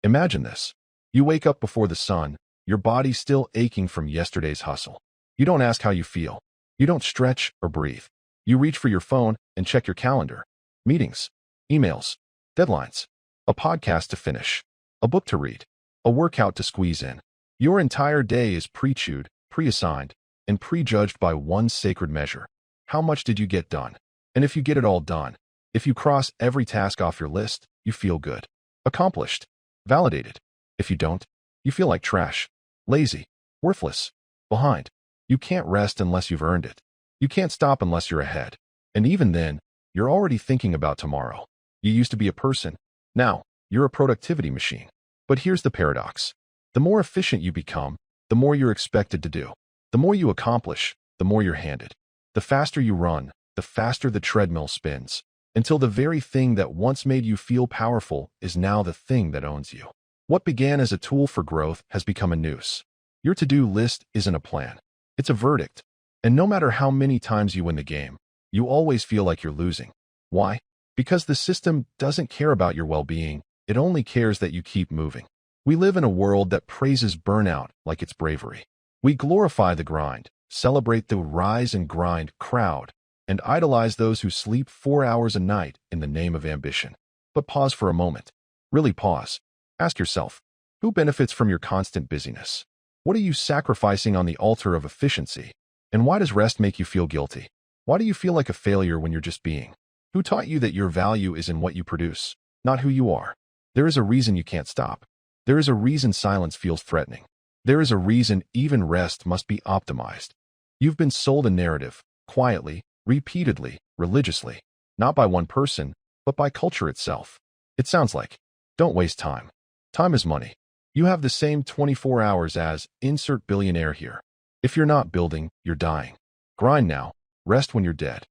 Imagine this. You wake up before the sun, your body still aching from yesterday's hustle. You don't ask how you feel. You don't stretch or breathe. You reach for your phone and check your calendar. Meetings, emails, deadlines, a podcast to finish, a book to read, a workout to squeeze in. Your entire day is pre-chewed, pre-assigned, and prejudged by one sacred measure. How much did you get done? And if you get it all done, if you cross every task off your list, you feel good, accomplished, validated. If you don't, you feel like trash, lazy, worthless, behind. You can't rest unless you've earned it. You can't stop unless you're ahead. And even then, you're already thinking about tomorrow. You used to be a person. Now, you're a productivity machine. But here's the paradox. The more efficient you become, the more you're expected to do. The more you accomplish, the more you're handed. The faster you run, the faster the treadmill spins, until the very thing that once made you feel powerful is now the thing that owns you. What began as a tool for growth has become a noose. Your to-do list isn't a plan. It's a verdict. And no matter how many times you win the game, you always feel like you're losing. Why? Because the system doesn't care about your well-being. It only cares that you keep moving. We live in a world that praises burnout like it's bravery. We glorify the grind, celebrate the rise and grind crowd, and idolize those who sleep 4 hours a night in the name of ambition. But pause for a moment. Really pause. Ask yourself, who benefits from your constant busyness? What are you sacrificing on the altar of efficiency? And why does rest make you feel guilty? Why do you feel like a failure when you're just being? Who taught you that your value is in what you produce, not who you are? There is a reason you can't stop. There is a reason silence feels threatening. There is a reason even rest must be optimized. You've been sold a narrative, quietly, repeatedly, religiously, not by one person, but by culture itself. It sounds like, don't waste time. Time is money. You have the same 24 hours as insert billionaire here. If you're not building, you're dying. Grind now, rest when you're dead.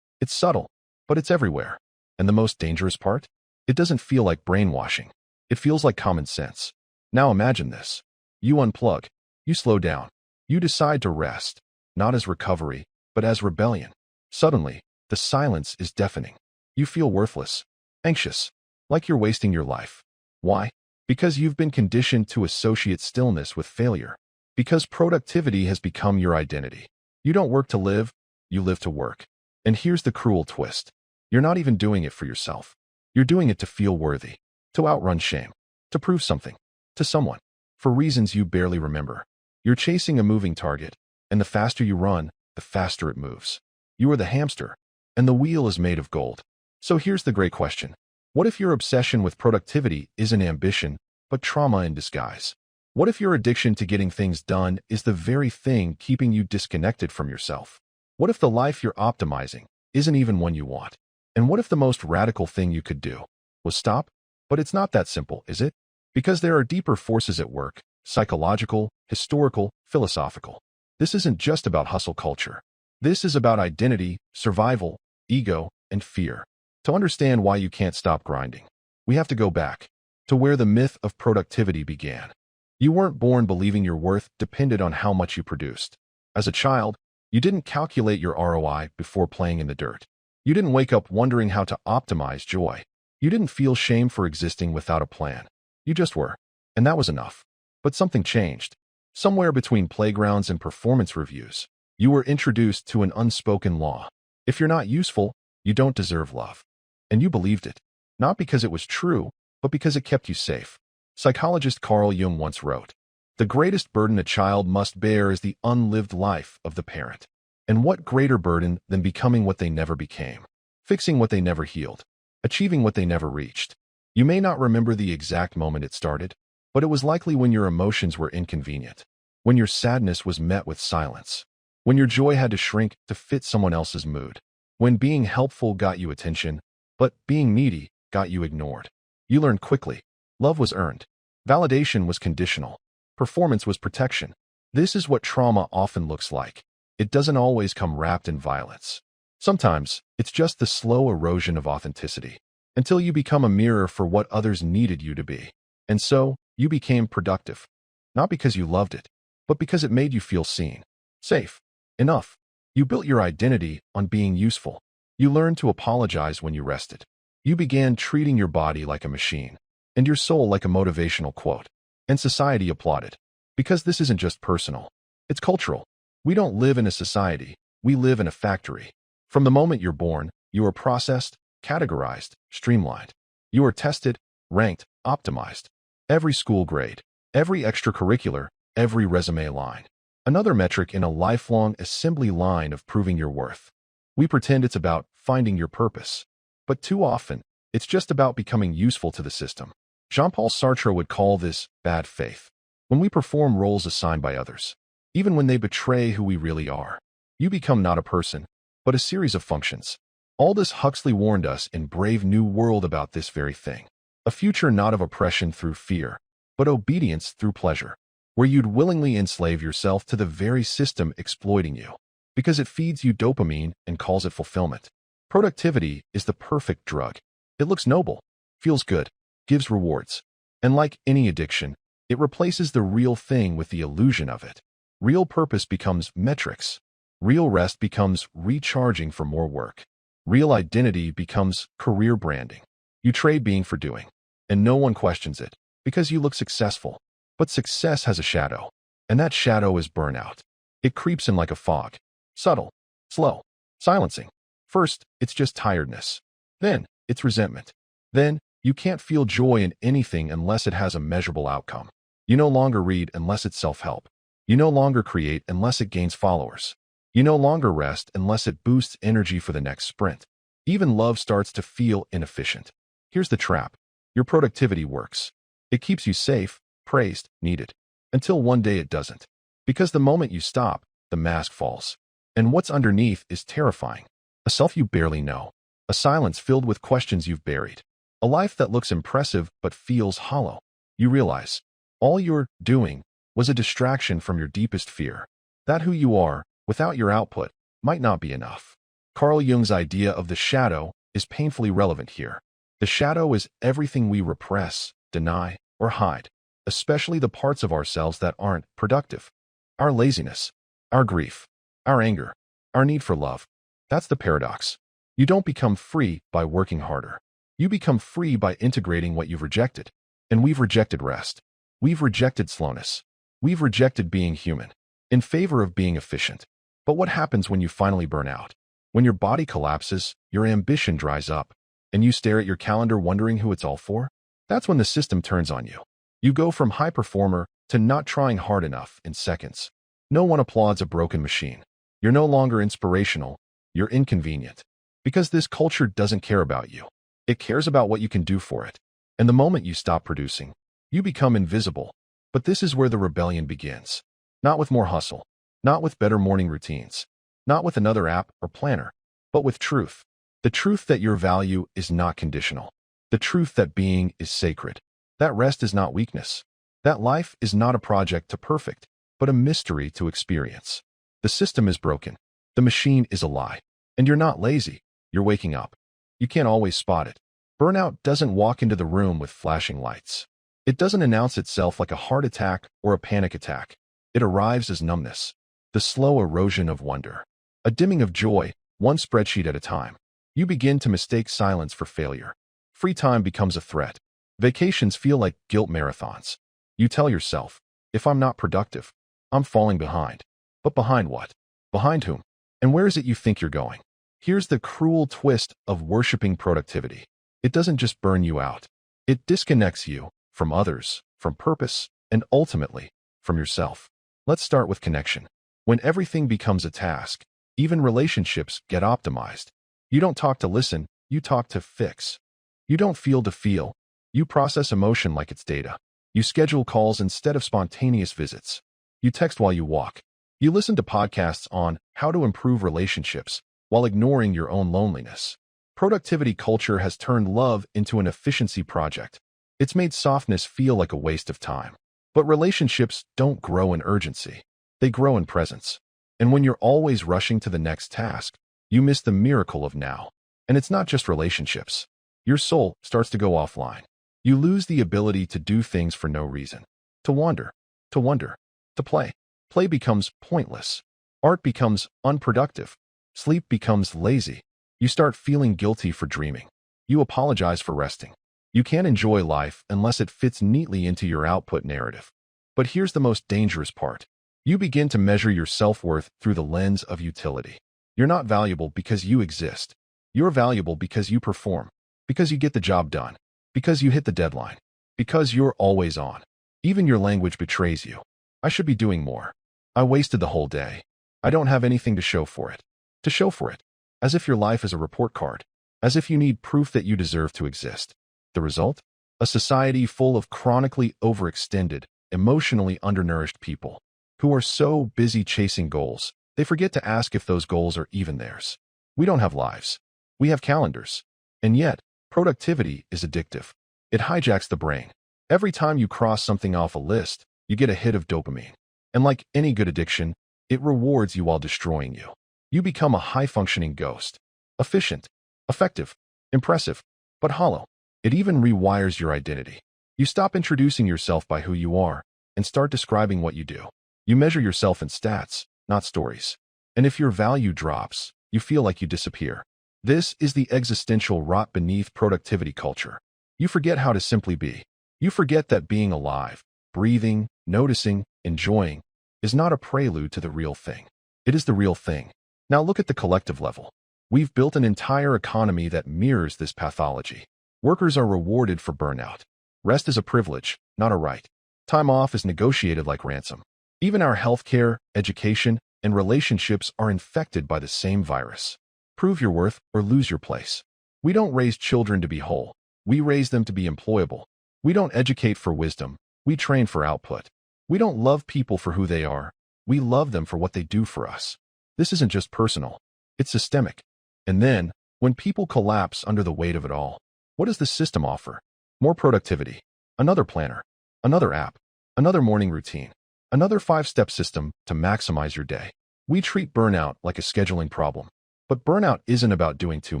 It's subtle, but it's everywhere. And the most dangerous part? It doesn't feel like brainwashing. It feels like common sense. Now imagine this. You unplug. You slow down. You decide to rest, not as recovery, but as rebellion. Suddenly, the silence is deafening. You feel worthless, anxious, like you're wasting your life. Why? Because you've been conditioned to associate stillness with failure. Because productivity has become your identity. You don't work to live, you live to work. And here's the cruel twist. You're not even doing it for yourself. You're doing it to feel worthy, to outrun shame, to prove something, to someone, for reasons you barely remember. You're chasing a moving target, and the faster you run, the faster it moves. You are the hamster, and the wheel is made of gold. So here's the great question. What if your obsession with productivity isn't ambition, but trauma in disguise? What if your addiction to getting things done is the very thing keeping you disconnected from yourself? What if the life you're optimizing isn't even one you want? And what if the most radical thing you could do was stop? But it's not that simple, is it? Because there are deeper forces at work, psychological, historical, philosophical. This isn't just about hustle culture. This is about identity, survival, ego, and fear. To understand why you can't stop grinding, we have to go back to where the myth of productivity began. You weren't born believing your worth depended on how much you produced. As a child, you didn't calculate your ROI before playing in the dirt. You didn't wake up wondering how to optimize joy. You didn't feel shame for existing without a plan. You just were. And that was enough. But something changed. Somewhere between playgrounds and performance reviews, you were introduced to an unspoken law. If you're not useful, you don't deserve love. And you believed it. Not because it was true, but because it kept you safe. Psychologist Carl Jung once wrote, "The greatest burden a child must bear is the unlived life of the parent." And what greater burden than becoming what they never became, fixing what they never healed, achieving what they never reached? You may not remember the exact moment it started, but it was likely when your emotions were inconvenient, when your sadness was met with silence, when your joy had to shrink to fit someone else's mood, when being helpful got you attention, but being needy got you ignored. You learned quickly. Love was earned. Validation was conditional. Performance was protection. This is what trauma often looks like. It doesn't always come wrapped in violence. Sometimes, it's just the slow erosion of authenticity, until you become a mirror for what others needed you to be. And so, you became productive. Not because you loved it, but because it made you feel seen, safe, enough. You built your identity on being useful. You learned to apologize when you rested. You began treating your body like a machine. and your soul like a motivational quote. And society applauded. Because this isn't just personal. It's cultural. We don't live in a society. We live in a factory. From the moment you're born, you are processed, categorized, streamlined. You are tested, ranked, optimized. Every school grade, every extracurricular, every resume line. Another metric in a lifelong assembly line of proving your worth. We pretend it's about finding your purpose. But too often, it's just about becoming useful to the system. Jean-Paul Sartre would call this bad faith. When we perform roles assigned by others, even when they betray who we really are, you become not a person, but a series of functions. Aldous Huxley warned us in Brave New World about this very thing. A future not of oppression through fear, but obedience through pleasure, where you'd willingly enslave yourself to the very system exploiting you, because it feeds you dopamine and calls it fulfillment. Productivity is the perfect drug. It looks noble, feels good, gives rewards, and like any addiction, it replaces the real thing with the illusion of it. Real purpose becomes metrics. Real rest becomes recharging for more work. Real identity becomes career branding. You trade being for doing, and no one questions it, because you look successful. But success has a shadow, and that shadow is burnout. It creeps in like a fog, subtle, slow, silencing. First, it's just tiredness. Then, it's resentment. Then, you can't feel joy in anything unless it has a measurable outcome. You no longer read unless it's self-help. You no longer create unless it gains followers. You no longer rest unless it boosts energy for the next sprint. Even love starts to feel inefficient. Here's the trap. Your productivity works. It keeps you safe, praised, needed. Until one day it doesn't. Because the moment you stop, the mask falls. And what's underneath is terrifying. A self you barely know. A silence filled with questions you've buried. A life that looks impressive but feels hollow. You realize all you're doing was a distraction from your deepest fear. That who you are, without your output, might not be enough. Carl Jung's idea of the shadow is painfully relevant here. The shadow is everything we repress, deny, or hide, especially the parts of ourselves that aren't productive. Our laziness, our grief, our anger, our need for love. That's the paradox. You don't become free by working harder. You become free by integrating what you've rejected. And we've rejected rest. We've rejected slowness. We've rejected being human in favor of being efficient. But what happens when you finally burn out? When your body collapses, your ambition dries up, and you stare at your calendar wondering who it's all for? That's when the system turns on you. You go from high performer to not trying hard enough in seconds. No one applauds a broken machine. You're no longer inspirational. You're inconvenient. Because this culture doesn't care about you. It cares about what you can do for it. And the moment you stop producing, you become invisible. But this is where the rebellion begins. Not with more hustle. Not with better morning routines. Not with another app or planner. But with truth. The truth that your value is not conditional. The truth that being is sacred. That rest is not weakness. That life is not a project to perfect, but a mystery to experience. The system is broken. The machine is a lie. And you're not lazy. You're waking up. You can't always spot it. Burnout doesn't walk into the room with flashing lights. It doesn't announce itself like a heart attack or a panic attack. It arrives as numbness. The slow erosion of wonder. A dimming of joy, one spreadsheet at a time. You begin to mistake silence for failure. Free time becomes a threat. Vacations feel like guilt marathons. You tell yourself, if I'm not productive, I'm falling behind. But behind what? Behind whom? And where is it you think you're going? Here's the cruel twist of worshiping productivity. It doesn't just burn you out. It disconnects you from others, from purpose, and ultimately, from yourself. Let's start with connection. When everything becomes a task, even relationships get optimized. You don't talk to listen, you talk to fix. You don't feel to feel. You process emotion like it's data. You schedule calls instead of spontaneous visits. You text while you walk. You listen to podcasts on how to improve relationships while ignoring your own loneliness. Productivity culture has turned love into an efficiency project. It's made softness feel like a waste of time. But relationships don't grow in urgency. They grow in presence. And when you're always rushing to the next task, you miss the miracle of now. And it's not just relationships. Your soul starts to go offline. You lose the ability to do things for no reason. To wander, to wonder, to play. Play becomes pointless. Art becomes unproductive. Sleep becomes lazy. You start feeling guilty for dreaming. You apologize for resting. You can't enjoy life unless it fits neatly into your output narrative. But here's the most dangerous part. You begin to measure your self-worth through the lens of utility. You're not valuable because you exist. You're valuable because you perform, because you get the job done, because you hit the deadline, because you're always on. Even your language betrays you. I should be doing more. I wasted the whole day. I don't have anything to show for it. To show for it. As if your life is a report card. As if you need proof that you deserve to exist. The result? A society full of chronically overextended, emotionally undernourished people who are so busy chasing goals, they forget to ask if those goals are even theirs. We don't have lives. We have calendars. And yet, productivity is addictive. It hijacks the brain. Every time you cross something off a list, you get a hit of dopamine. And like any good addiction, it rewards you while destroying you. You become a high-functioning ghost. Efficient, effective, impressive, but hollow. It even rewires your identity. You stop introducing yourself by who you are and start describing what you do. You measure yourself in stats, not stories. And if your value drops, you feel like you disappear. This is the existential rot beneath productivity culture. You forget how to simply be. You forget that being alive, breathing, noticing, enjoying, is not a prelude to the real thing. It is the real thing. Now look at the collective level. We've built an entire economy that mirrors this pathology. Workers are rewarded for burnout. Rest is a privilege, not a right. Time off is negotiated like ransom. Even our healthcare, education, and relationships are infected by the same virus. Prove your worth or lose your place. We don't raise children to be whole. We raise them to be employable. We don't educate for wisdom. We train for output. We don't love people for who they are. We love them for what they do for us. This isn't just personal. It's systemic. And then, when people collapse under the weight of it all, what does the system offer? More productivity. Another planner. Another app. Another morning routine. Another 5-step system to maximize your day. We treat burnout like a scheduling problem. But burnout isn't about doing too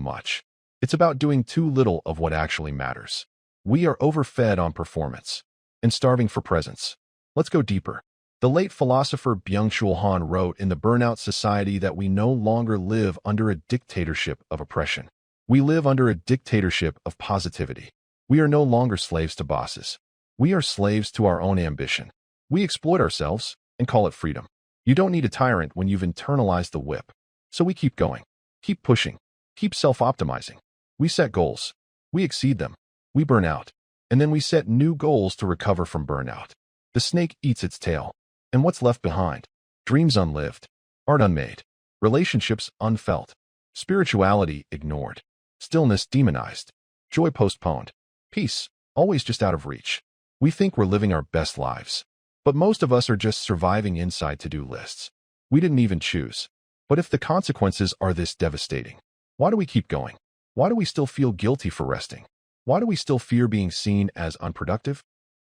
much. It's about doing too little of what actually matters. We are overfed on performance and starving for presence. Let's go deeper. The late philosopher Byung-Chul Han wrote in The Burnout Society that we no longer live under a dictatorship of oppression. We live under a dictatorship of positivity. We are no longer slaves to bosses. We are slaves to our own ambition. We exploit ourselves and call it freedom. You don't need a tyrant when you've internalized the whip. So we keep going, keep pushing, keep self-optimizing. We set goals. We exceed them. We burn out. And then we set new goals to recover from burnout. The snake eats its tail. And what's left behind? Dreams unlived. Art unmade. Relationships unfelt. Spirituality ignored. Stillness demonized. Joy postponed. Peace always just out of reach. We think we're living our best lives. But most of us are just surviving inside to-do lists. We didn't even choose. But if the consequences are this devastating, why do we keep going? Why do we still feel guilty for resting? Why do we still fear being seen as unproductive?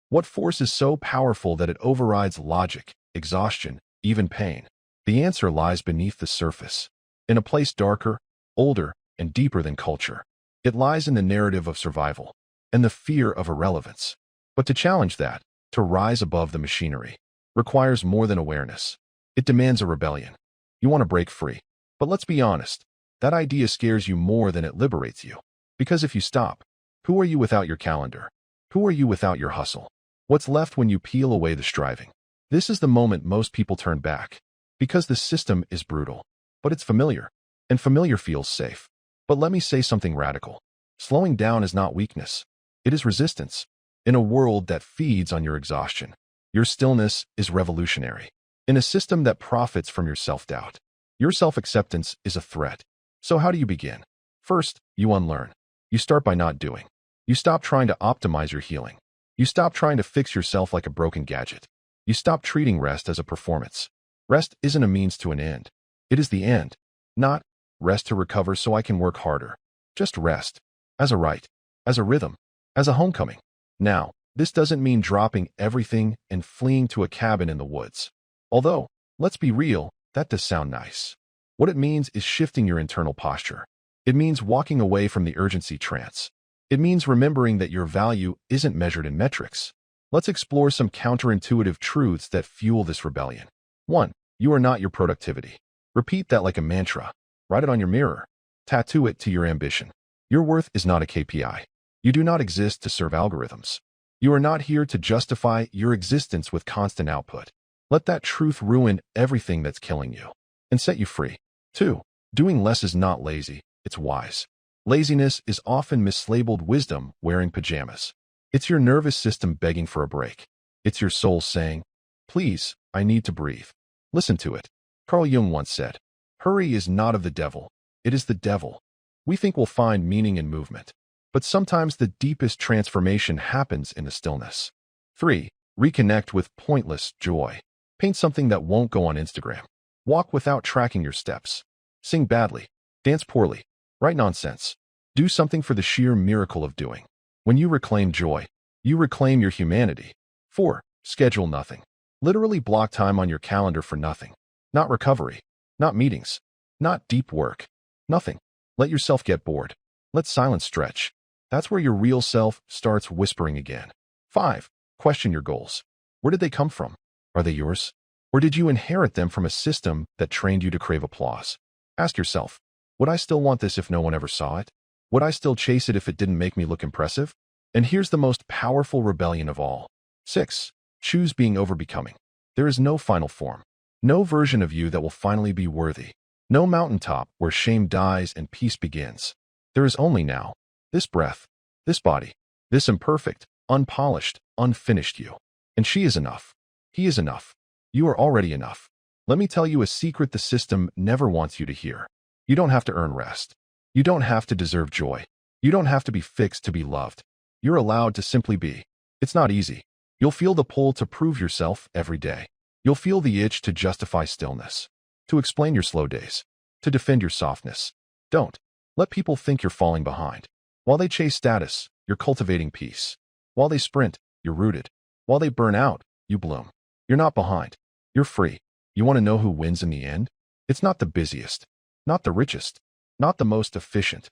What force is so powerful that it overrides logic, exhaustion, even pain? The answer lies beneath the surface, in a place darker, older, and deeper than culture. It lies in the narrative of survival and the fear of irrelevance. But to challenge that, to rise above the machinery, requires more than awareness. It demands a rebellion. You want to break free. But let's be honest, that idea scares you more than it liberates you. Because if you stop, who are you without your calendar? Who are you without your hustle? What's left when you peel away the striving? This is the moment most people turn back. Because the system is brutal. But it's familiar. And familiar feels safe. But let me say something radical. Slowing down is not weakness. It is resistance. In a world that feeds on your exhaustion, your stillness is revolutionary. In a system that profits from your self-doubt, your self-acceptance is a threat. So how do you begin? First, you unlearn. You start by not doing. You stop trying to optimize your healing. You stop trying to fix yourself like a broken gadget. You stop treating rest as a performance. Rest isn't a means to an end. It is the end. Not rest to recover so I can work harder. Just rest. As a right. As a rhythm. As a homecoming. Now, this doesn't mean dropping everything and fleeing to a cabin in the woods. Although, let's be real, that does sound nice. What it means is shifting your internal posture. It means walking away from the urgency trance. It means remembering that your value isn't measured in metrics. Let's explore some counterintuitive truths that fuel this rebellion. 1. You are not your productivity. Repeat that like a mantra. Write it on your mirror. Tattoo it to your ambition. Your worth is not a KPI. You do not exist to serve algorithms. You are not here to justify your existence with constant output. Let that truth ruin everything that's killing you and set you free. 2. Doing less is not lazy, it's wise. Laziness is often mislabeled wisdom wearing pajamas. It's your nervous system begging for a break. It's your soul saying, "Please, I need to breathe." Listen to it. Carl Jung once said, "Hurry is not of the devil, it is the devil." We think we'll find meaning in movement, but sometimes the deepest transformation happens in the stillness. 3. Reconnect with pointless joy. Paint something that won't go on Instagram. Walk without tracking your steps. Sing badly. Dance poorly. Write nonsense. Do something for the sheer miracle of doing. When you reclaim joy, you reclaim your humanity. 4. Schedule nothing. Literally block time on your calendar for nothing. Not recovery. Not meetings. Not deep work. Nothing. Let yourself get bored. Let silence stretch. That's where your real self starts whispering again. 5. Question your goals. Where did they come from? Are they yours? Or did you inherit them from a system that trained you to crave applause? Ask yourself, would I still want this if no one ever saw it? Would I still chase it if it didn't make me look impressive? And here's the most powerful rebellion of all. 6. Choose being over becoming. There is no final form. No version of you that will finally be worthy. No mountaintop where shame dies and peace begins. There is only now. This breath. This body. This imperfect, unpolished, unfinished you. And she is enough. He is enough. You are already enough. Let me tell you a secret the system never wants you to hear. You don't have to earn rest. You don't have to deserve joy. You don't have to be fixed to be loved. You're allowed to simply be. It's not easy. You'll feel the pull to prove yourself every day. You'll feel the itch to justify stillness, to explain your slow days, to defend your softness. Don't let people think you're falling behind. While they chase status, you're cultivating peace. While they sprint, you're rooted. While they burn out, you bloom. You're not behind. You're free. You want to know who wins in the end? It's not the busiest, not the richest, not the most efficient.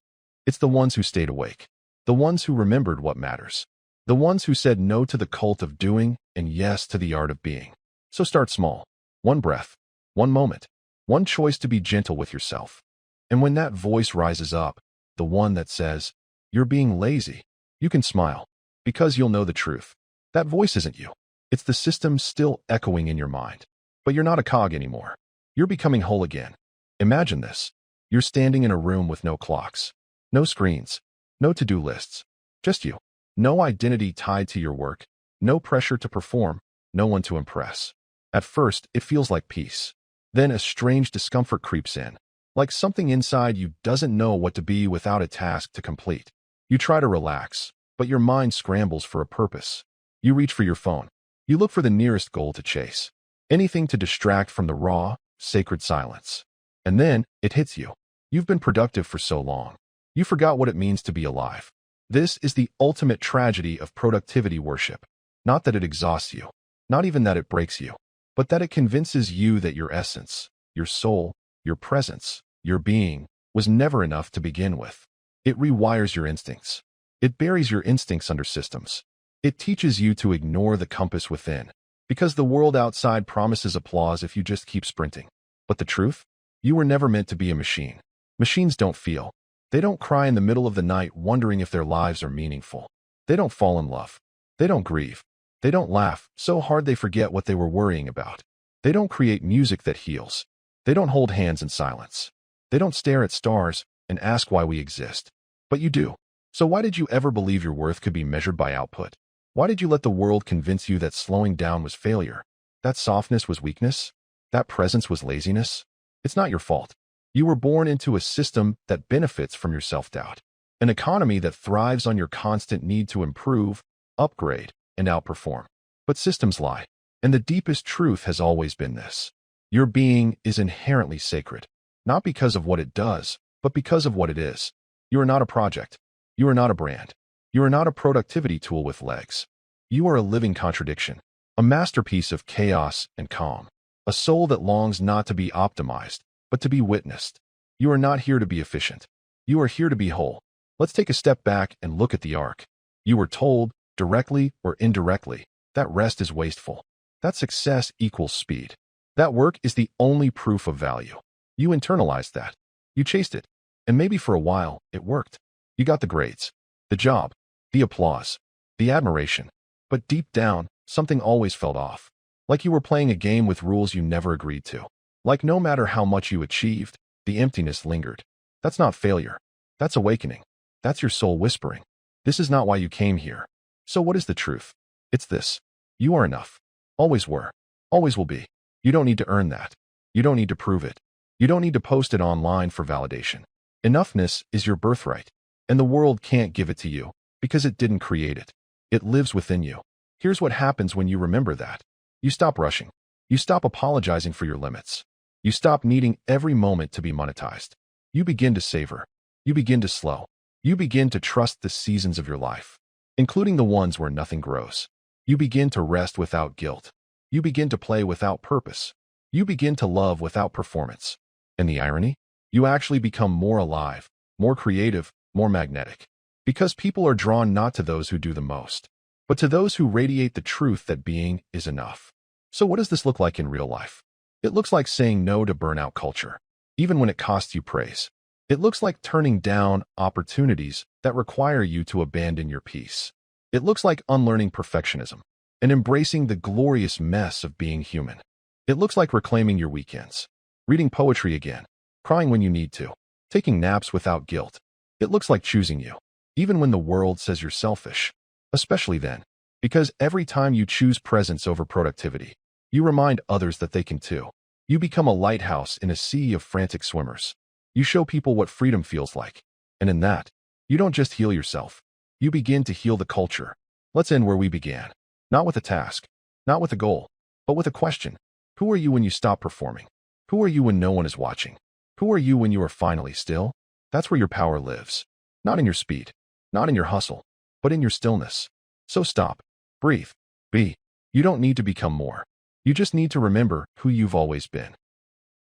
It's the ones who stayed awake, the ones who remembered what matters, the ones who said no to the cult of doing and yes to the art of being. So start small. One breath, one moment, one choice to be gentle with yourself. And when that voice rises up, the one that says, "You're being lazy," you can smile, because you'll know the truth. That voice isn't you. It's the system still echoing in your mind. But you're not a cog anymore. You're becoming whole again. Imagine this. You're standing in a room with no clocks, no screens, no to-do lists, just you. No identity tied to your work, no pressure to perform, no one to impress. At first, it feels like peace. Then a strange discomfort creeps in, like something inside you doesn't know what to be without a task to complete. You try to relax, but your mind scrambles for a purpose. You reach for your phone. You look for the nearest goal to chase. Anything to distract from the raw, sacred silence. And then it hits you. You've been productive for so long. You forgot what it means to be alive. This is the ultimate tragedy of productivity worship. Not that it exhausts you, not even that it breaks you, but that it convinces you that your essence, your soul, your presence, your being, was never enough to begin with. It rewires your instincts. It buries your instincts under systems. It teaches you to ignore the compass within, because the world outside promises applause if you just keep sprinting. But the truth? You were never meant to be a machine. Machines don't feel. They don't cry in the middle of the night wondering if their lives are meaningful. They don't fall in love. They don't grieve. They don't laugh so hard they forget what they were worrying about. They don't create music that heals. They don't hold hands in silence. They don't stare at stars and ask why we exist. But you do. So why did you ever believe your worth could be measured by output? Why did you let the world convince you that slowing down was failure? That softness was weakness? That presence was laziness? It's not your fault. You were born into a system that benefits from your self-doubt, an economy that thrives on your constant need to improve, upgrade, and outperform. But systems lie, and the deepest truth has always been this. Your being is inherently sacred, not because of what it does, but because of what it is. You are not a project. You are not a brand. You are not a productivity tool with legs. You are a living contradiction, a masterpiece of chaos and calm, a soul that longs not to be optimized, but to be witnessed. You are not here to be efficient. You are here to be whole. Let's take a step back and look at the arc. You were told, directly or indirectly, that rest is wasteful, that success equals speed, that work is the only proof of value. You internalized that. You chased it. And maybe for a while, it worked. You got the grades, the job, the applause, the admiration. But deep down, something always felt off. Like you were playing a game with rules you never agreed to. Like no matter how much you achieved, the emptiness lingered. That's not failure. That's awakening. That's your soul whispering. This is not why you came here. So what is the truth? It's this. You are enough. Always were. Always will be. You don't need to earn that. You don't need to prove it. You don't need to post it online for validation. Enoughness is your birthright, and the world can't give it to you because it didn't create it. It lives within you. Here's what happens when you remember that. You stop rushing. You stop apologizing for your limits. You stop needing every moment to be monetized. You begin to savor. You begin to slow. You begin to trust the seasons of your life, including the ones where nothing grows. You begin to rest without guilt. You begin to play without purpose. You begin to love without performance. And the irony? You actually become more alive, more creative, more magnetic. Because people are drawn not to those who do the most, but to those who radiate the truth that being is enough. So what does this look like in real life? It looks like saying no to burnout culture, even when it costs you praise. It looks like turning down opportunities that require you to abandon your peace. It looks like unlearning perfectionism and embracing the glorious mess of being human. It looks like reclaiming your weekends, reading poetry again, crying when you need to, taking naps without guilt. It looks like choosing you, even when the world says you're selfish. Especially then, because every time you choose presence over productivity, you remind others that they can too. You become a lighthouse in a sea of frantic swimmers. You show people what freedom feels like. And in that, you don't just heal yourself. You begin to heal the culture. Let's end where we began. Not with a task, not with a goal, but with a question. Who are you when you stop performing? Who are you when no one is watching? Who are you when you are finally still? That's where your power lives. Not in your speed, not in your hustle, but in your stillness. So stop, breathe, be. You don't need to become more. You just need to remember who you've always been.